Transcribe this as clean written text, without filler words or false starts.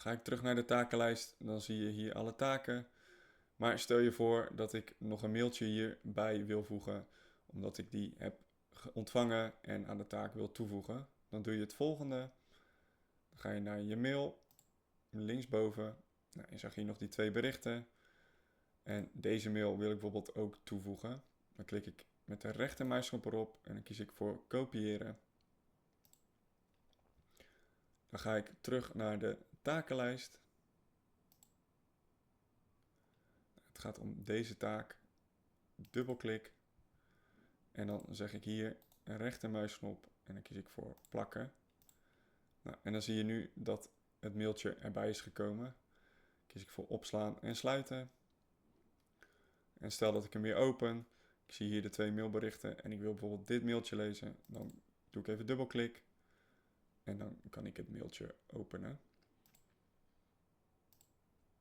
Ga ik terug naar de takenlijst, dan zie je hier alle taken. Maar stel je voor dat ik nog een mailtje hierbij wil voegen, omdat ik die heb ontvangen en aan de taak wil toevoegen. Dan doe je het volgende. Dan ga je naar je mail, linksboven. Nou, je zag hier nog die 2 berichten. En deze mail wil ik bijvoorbeeld ook toevoegen. Dan klik ik met de rechtermuisknop erop en dan kies ik voor kopiëren. Dan ga ik terug naar de takenlijst. Het gaat om deze taak. Dubbelklik. En dan zeg ik hier een rechtermuisknop en dan kies ik voor plakken. Nou, en dan zie je nu dat het mailtje erbij is gekomen. Kies ik voor opslaan en sluiten. En stel dat ik hem weer open. Ik zie hier de 2 mailberichten en ik wil bijvoorbeeld dit mailtje lezen. Dan doe ik even dubbelklik. En dan kan ik het mailtje openen.